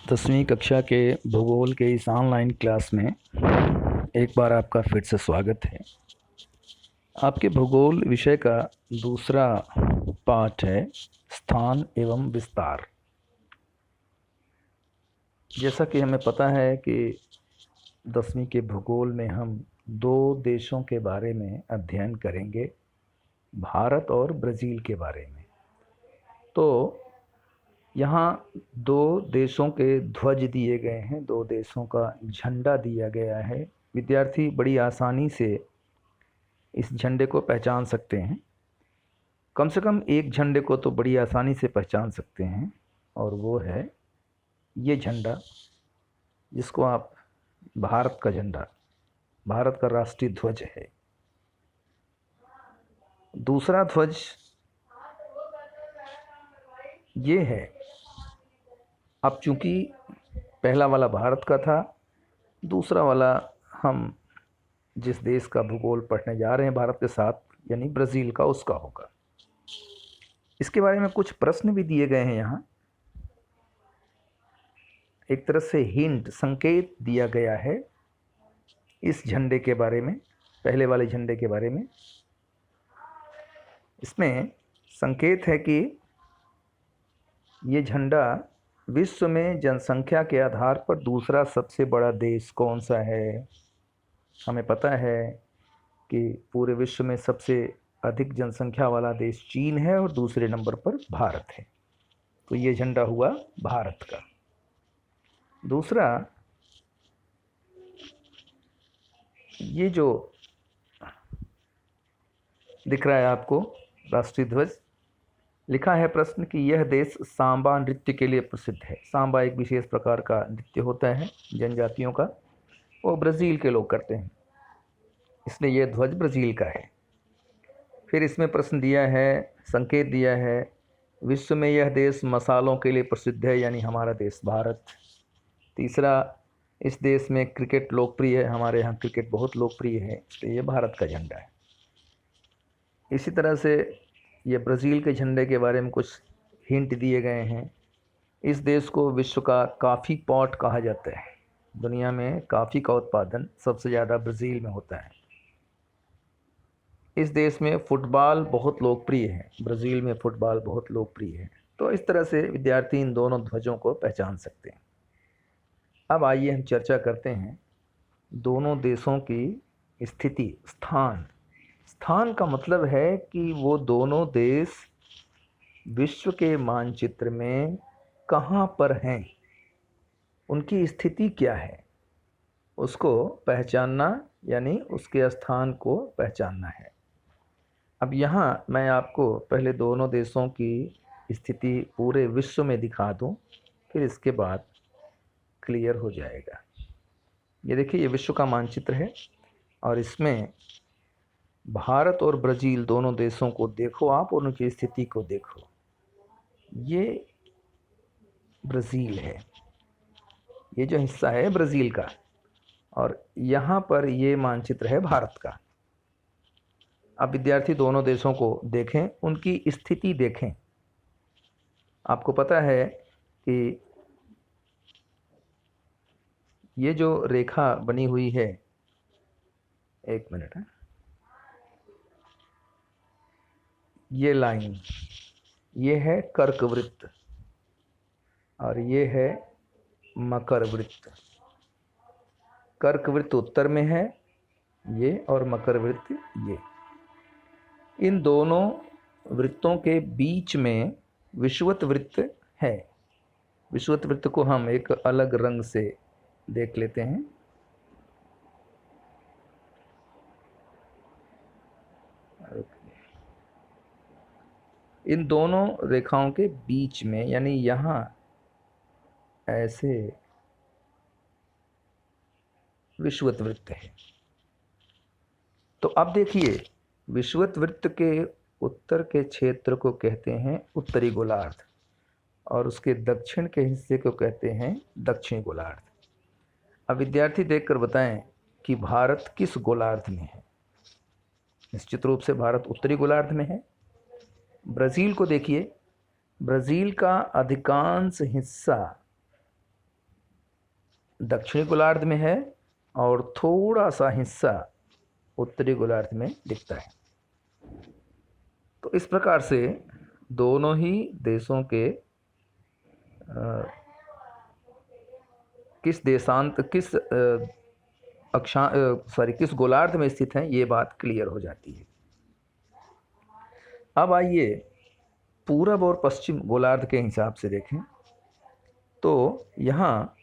10वीं कक्षा के भूगोल के इस ऑनलाइन क्लास में एक बार आपका फिर से स्वागत है। आपके भूगोल विषय का दूसरा पाठ है स्थान एवं विस्तार। जैसा कि हमें पता है कि 10वीं के भूगोल में हम दो देशों के बारे में अध्ययन करेंगे, भारत और ब्राज़ील के बारे में। तो यहाँ दो देशों के ध्वज दिए गए हैं, दो देशों का झंडा दिया गया है। विद्यार्थी बड़ी आसानी से इस झंडे को पहचान सकते हैं। कम से कम एक झंडे को तो बड़ी आसानी से पहचान सकते हैं, और वो है ये झंडा, जिसको आप भारत का झंडा, भारत का राष्ट्रीय ध्वज है। दूसरा ध्वज ये है। अब चूंकि पहला वाला भारत का था, दूसरा वाला हम जिस देश का भूगोल पढ़ने जा रहे हैं भारत के साथ, यानी ब्राज़ील का, उसका होगा। इसके बारे में कुछ प्रश्न भी दिए गए हैं। यहाँ एक तरह से हिंट, संकेत दिया गया है इस झंडे के बारे में, पहले वाले झंडे के बारे में। इसमें संकेत है कि ये झंडा विश्व में जनसंख्या के आधार पर दूसरा सबसे बड़ा देश कौन सा है। हमें पता है कि पूरे विश्व में सबसे अधिक जनसंख्या वाला देश चीन है और दूसरे नंबर पर भारत है। तो ये झंडा हुआ भारत का। दूसरा, ये जो दिख रहा है आपको राष्ट्रीय ध्वज, लिखा है प्रश्न कि यह देश सांबा नृत्य के लिए प्रसिद्ध है। सांबा एक विशेष प्रकार का नृत्य होता है जनजातियों का, वो ब्राज़ील के लोग करते हैं, इसलिए यह ध्वज ब्राज़ील का है। फिर इसमें प्रश्न दिया है, संकेत दिया है, विश्व में यह देश मसालों के लिए प्रसिद्ध है, यानी हमारा देश भारत। तीसरा, इस देश में क्रिकेट लोकप्रिय है, हमारे यहाँ क्रिकेट बहुत लोकप्रिय है, इसलिए ये भारत का झंडा है। इसी तरह से ये ब्राज़ील के झंडे के बारे में कुछ हिंट दिए गए हैं। इस देश को विश्व का कॉफ़ी पॉट कहा जाता है। दुनिया में कॉफ़ी का उत्पादन सबसे ज़्यादा ब्राज़ील में होता है। इस देश में फुटबॉल बहुत लोकप्रिय है, ब्राज़ील में फुटबॉल बहुत लोकप्रिय है। तो इस तरह से विद्यार्थी इन दोनों ध्वजों को पहचान सकते हैं। अब आइए हम चर्चा करते हैं दोनों देशों की स्थिति। स्थान, स्थान का मतलब है कि वो दोनों देश विश्व के मानचित्र में कहाँ पर हैं, उनकी स्थिति क्या है, उसको पहचानना, यानी उसके स्थान को पहचानना है। अब यहाँ मैं आपको पहले दोनों देशों की स्थिति पूरे विश्व में दिखा दूँ, फिर इसके बाद क्लियर हो जाएगा। ये देखिए, ये विश्व का मानचित्र है और इसमें भारत और ब्राज़ील दोनों देशों को देखो आप, और उनकी स्थिति को देखो। ये ब्राज़ील है, ये जो हिस्सा है ब्राज़ील का, और यहाँ पर ये मानचित्र है भारत का। अब विद्यार्थी दोनों देशों को देखें, उनकी स्थिति देखें। आपको पता है कि ये जो रेखा बनी हुई है, एक मिनट है, ये लाइन, ये है कर्क वृत्त और ये है मकर वृत्त। कर्क वृत्त उत्तर में है ये, और मकर वृत्त ये। इन दोनों वृत्तों के बीच में विषुवत वृत्त है। विषुवत वृत्त को हम एक अलग रंग से देख लेते हैं। इन दोनों रेखाओं के बीच में, यानी यहाँ ऐसे विषुवत वृत्त है। तो अब देखिए, विषुवत वृत्त के उत्तर के क्षेत्र को कहते हैं उत्तरी गोलार्ध, और उसके दक्षिण के हिस्से को कहते हैं दक्षिणी गोलार्ध। अब विद्यार्थी देखकर बताएं कि भारत किस गोलार्ध में है। निश्चित रूप से भारत उत्तरी गोलार्ध में है। ब्राज़ील को देखिए, ब्राज़ील का अधिकांश हिस्सा दक्षिणी गोलार्ध में है और थोड़ा सा हिस्सा उत्तरी गोलार्ध में दिखता है। तो इस प्रकार से दोनों ही देशों के किस देशांत किस किस गोलार्ध में स्थित हैं, ये बात क्लियर हो जाती है। अब आइए पूरब और पश्चिम गोलार्ध के हिसाब से देखें तो यहाँ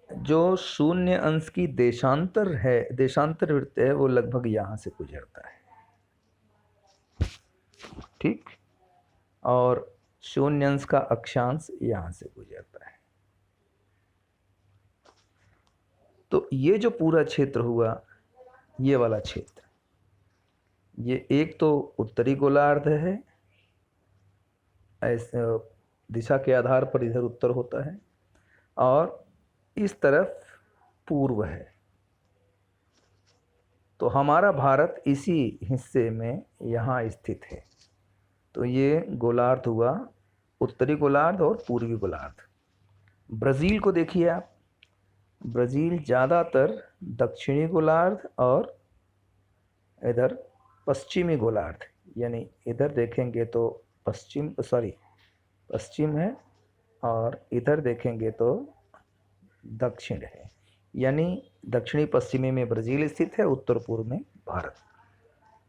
जो 0 अंश की देशांतर वृत्त है वो लगभग यहाँ से गुजरता है, ठीक, और 0 अंश का अक्षांश यहाँ से गुजरता है। तो ये जो पूरा क्षेत्र हुआ, ये वाला क्षेत्र, ये एक तो उत्तरी गोलार्ध है, ऐसे दिशा के आधार पर इधर उत्तर होता है, और इस तरफ पूर्व है। तो हमारा भारत इसी हिस्से में यहाँ स्थित है। तो ये गोलार्ध हुआ उत्तरी गोलार्ध और पूर्वी गोलार्ध। ब्राज़ील को देखिए आप, ब्राज़ील ज़्यादातर दक्षिणी गोलार्ध और इधर पश्चिमी गोलार्ध, यानी इधर देखेंगे तो पश्चिम है और इधर देखेंगे तो दक्षिण है, यानी दक्षिणी पश्चिमी में ब्राज़ील स्थित है, उत्तर पूर्व में भारत।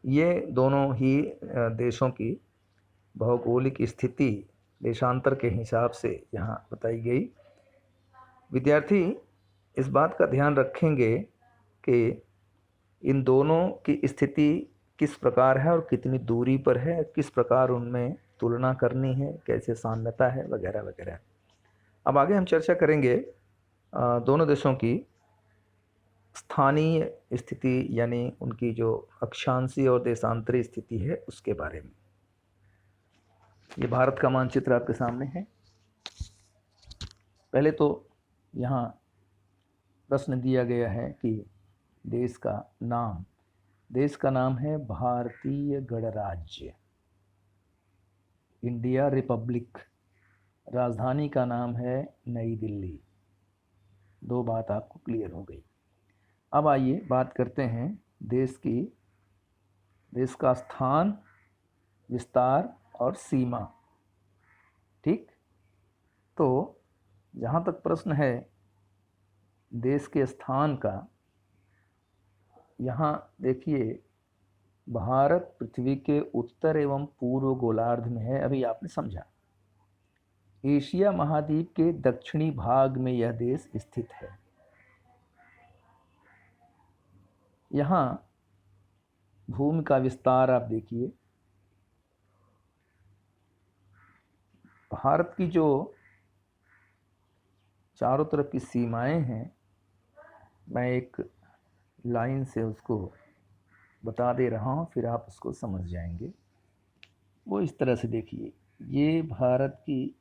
ये दोनों ही देशों की भौगोलिक स्थिति देशांतर के हिसाब से यहाँ बताई गई। विद्यार्थी इस बात का ध्यान रखेंगे कि इन दोनों की स्थिति किस प्रकार है और कितनी दूरी पर है, किस प्रकार उनमें तुलना करनी है, कैसे साम्यता है, वगैरह वगैरह। अब आगे हम चर्चा करेंगे दोनों देशों की स्थानीय स्थिति, यानी उनकी जो अक्षांशीय और देशांतरी स्थिति है उसके बारे में। ये भारत का मानचित्र आपके सामने है। पहले तो यहाँ प्रश्न दिया गया है कि देश का नाम है भारतीय गणराज्य, इंडिया रिपब्लिक। राजधानी का नाम है नई दिल्ली। दो बात आपको क्लियर हो गई। अब आइए बात करते हैं देश का स्थान, विस्तार और सीमा, ठीक। तो जहाँ तक प्रश्न है देश के स्थान का, यहाँ देखिए भारत पृथ्वी के उत्तर एवं पूर्व गोलार्ध में है। अभी आपने समझा, एशिया महाद्वीप के दक्षिणी भाग में यह देश स्थित है। यहाँ भूमि का विस्तार आप देखिए, भारत की जो चारों तरफ की सीमाएं हैं, मैं एक लाइन से उसको बता दे रहा हूँ, फिर आप उसको समझ जाएंगे। वो इस तरह से देखिए, ये भारत की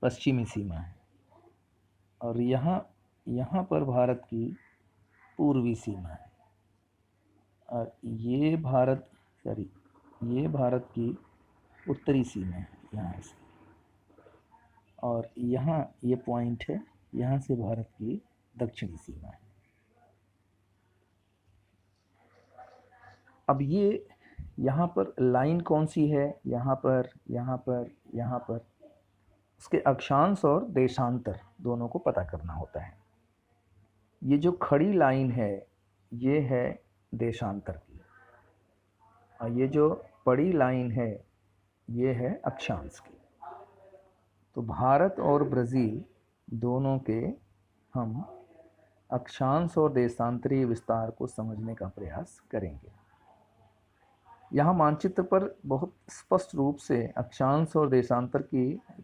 पश्चिमी सीमा है और यहाँ पर भारत की पूर्वी सीमा है, और ये भारत की उत्तरी सीमा है यहाँ से, और यहाँ ये पॉइंट है, यहाँ से भारत की दक्षिणी सीमा है। अब ये यहाँ पर लाइन कौन सी है, यहाँ पर उसके अक्षांश और देशांतर दोनों को पता करना होता है। ये जो खड़ी लाइन है ये है देशांतर की, और ये जो बड़ी लाइन है ये है अक्षांश की। तो भारत और ब्राज़ील दोनों के हम अक्षांश और देशांतरीय विस्तार को समझने का प्रयास करेंगे। यहाँ मानचित्र पर बहुत स्पष्ट रूप से अक्षांश और देशांतर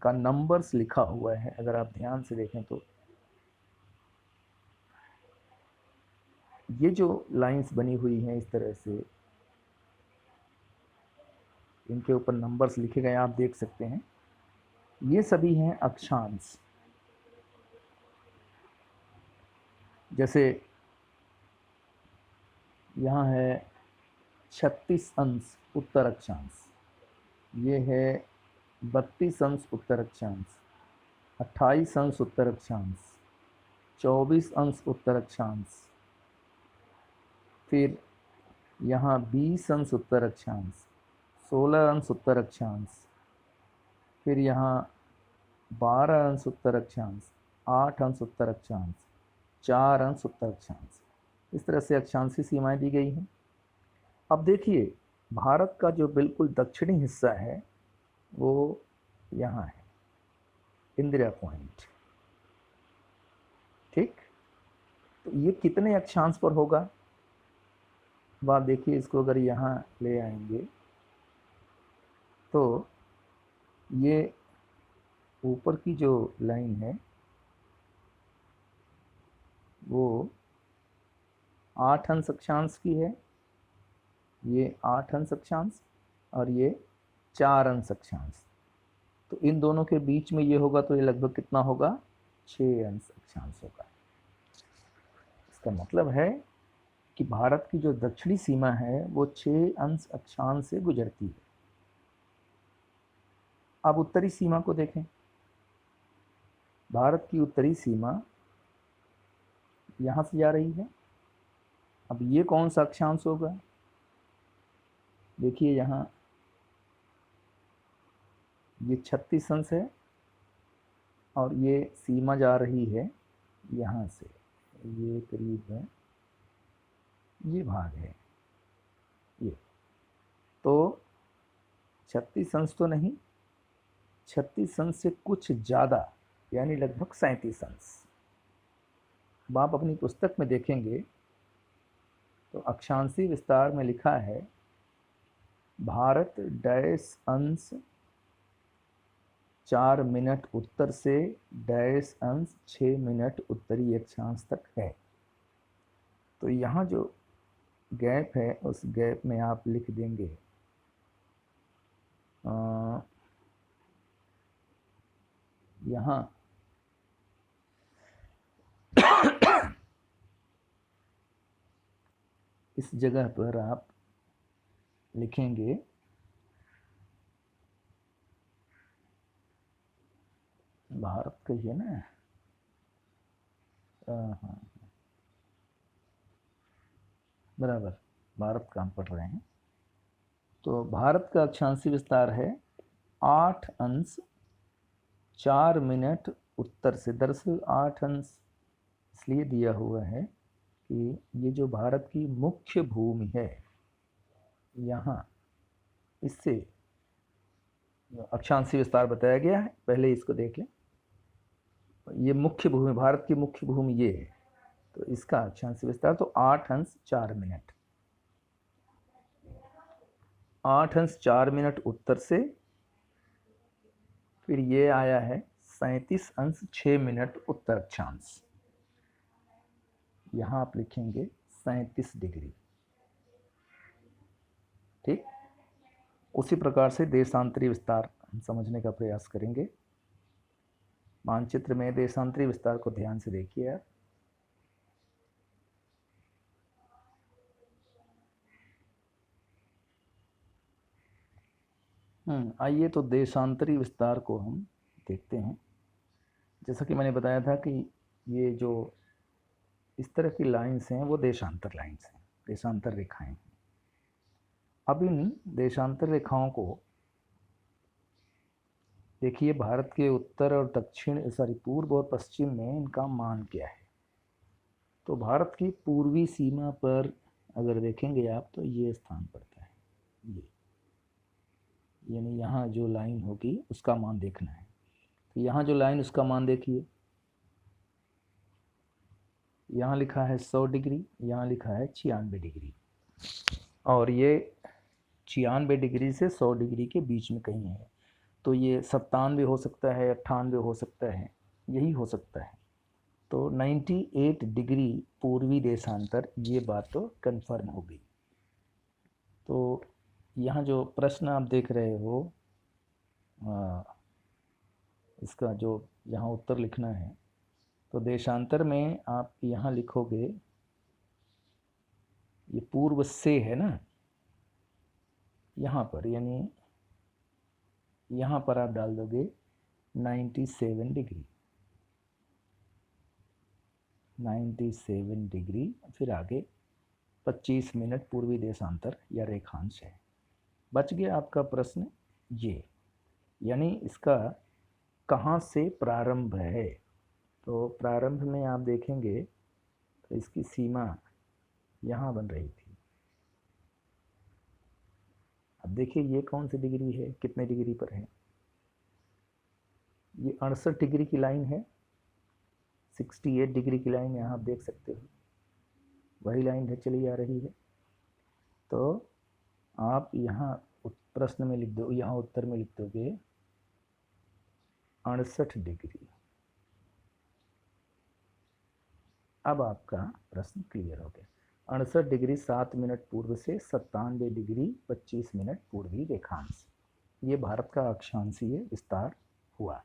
का नंबर्स लिखा हुआ है। अगर आप ध्यान से देखें तो ये जो लाइंस बनी हुई हैं इस तरह से, इनके ऊपर नंबर्स लिखे गए आप देख सकते हैं। ये सभी हैं अक्षांश। जैसे यहाँ है 36 अंश उत्तर अक्षांश, ये है 32 अंश उत्तर अक्षांश, 28 अंश उत्तर अक्षांश, 24 अंश उत्तर अक्षांश, फिर यहाँ 20 अंश उत्तर अक्षांश, 16 अंश उत्तर अक्षांश, फिर यहाँ 12 अंश उत्तर अक्षांश, 8 अंश उत्तर अक्षांश, 4 अंश उत्तर अक्षांश। इस तरह से अक्षांशीय सीमाएं दी गई हैं। अब देखिए, भारत का जो बिल्कुल दक्षिणी हिस्सा है वो यहाँ है, इंदिरा पॉइंट। ठीक, तो ये कितने अक्षांश पर होगा? अब आप देखिए, इसको अगर यहाँ ले आएंगे तो ये ऊपर की जो लाइन है वो 8 अंश अक्षांश की है, ये 8 अंश अक्षांश और ये 4 अंश अक्षांश। तो इन दोनों के बीच में ये होगा तो ये लगभग कितना होगा? 6 अंश अक्षांश होगा। इसका मतलब है कि भारत की जो दक्षिणी सीमा है वो 6 अंश अक्षांश से गुजरती है। अब उत्तरी सीमा को देखें। भारत की उत्तरी सीमा यहाँ से जा रही है। अब ये कौन सा अक्षांश होगा? देखिए, यहाँ ये 36 अंश है और ये सीमा जा रही है यहाँ से, ये करीब है, ये भाग है ये। तो 36 अंश तो नहीं, 36 अंश से कुछ ज़्यादा, यानी लगभग 37 अंश। अब आप अपनी पुस्तक में देखेंगे तो अक्षांशीय विस्तार में लिखा है भारत डैश अंश 4 मिनट उत्तर से डैश अंश 6 मिनट उत्तरी अक्षांश तक है। तो यहाँ जो गैप है उस गैप में आप लिख देंगे यहाँ इस जगह पर आप लिखेंगे भारत का ही है ना। हाँ, बराबर, भारत का हम पढ़ रहे हैं। तो भारत का अक्षांशीय विस्तार है 8 अंश 4 मिनट उत्तर से। दरअसल 8 अंश इसलिए दिया हुआ है कि ये जो भारत की मुख्य भूमि है, यहाँ इससे अक्षांशीय विस्तार बताया गया है। पहले इसको देख लें। ये मुख्य भूमि, भारत की मुख्य भूमि ये है, तो इसका अक्षांशीय विस्तार तो 8 अंश 4 मिनट, 8 अंश 4 मिनट उत्तर से, फिर ये आया है 37 अंश 6 मिनट उत्तर अक्षांश। यहाँ आप लिखेंगे 37 डिग्री। ठीक, उसी प्रकार से देशांतरी विस्तार हम समझने का प्रयास करेंगे। मानचित्र में देशांतरी विस्तार को ध्यान से देखिए आप। आइए तो देशांतरी विस्तार को हम देखते हैं। जैसा कि मैंने बताया था कि ये जो इस तरह की लाइंस हैं वो देशांतर लाइंस हैं, देशांतर रेखाएं हैं। अब इन देशांतर रेखाओं को देखिए, भारत के उत्तर और दक्षिण, पूर्व और पश्चिम में इनका मान क्या है। तो भारत की पूर्वी सीमा पर अगर देखेंगे आप तो ये स्थान पड़ता है, ये, यानी यहाँ जो लाइन होगी उसका मान देखना है। तो यहाँ जो लाइन उसका मान देखिए, यहाँ लिखा है 100 डिग्री, यहाँ लिखा है 96 डिग्री, और ये 96 डिग्री से 100 डिग्री के बीच में कहीं है। तो ये 97 हो सकता है, 98 हो सकता है, यही हो सकता है। तो 98 डिग्री पूर्वी देशांतर, ये बात तो कंफर्म हो गई। तो यहाँ जो प्रश्न आप देख रहे हो, इसका जो यहाँ उत्तर लिखना है, तो देशांतर में आप यहाँ लिखोगे, ये पूर्व से है ना यहाँ पर, यानी यहाँ पर आप डाल दोगे 97 डिग्री, 97 डिग्री, फिर आगे 25 मिनट पूर्वी देशांतर या रेखांश है। बच गया आपका प्रश्न ये, यानी इसका कहाँ से प्रारंभ है। तो प्रारंभ में आप देखेंगे तो इसकी सीमा यहाँ बन रही थी। अब देखिए ये कौन सी डिग्री है, कितने डिग्री पर है, ये 68 डिग्री की लाइन है, 68 डिग्री की लाइन यहाँ आप देख सकते हो, वही लाइन है चली आ रही है। तो आप यहाँ प्रश्न में लिख दो, यहाँ उत्तर में लिख दोगे 68 डिग्री। अब आपका प्रश्न क्लियर हो गया। 68 डिग्री 7 मिनट पूर्व से 97 डिग्री 25 मिनट पूर्वी रेखांश, ये भारत का अक्षांशीय विस्तार हुआ।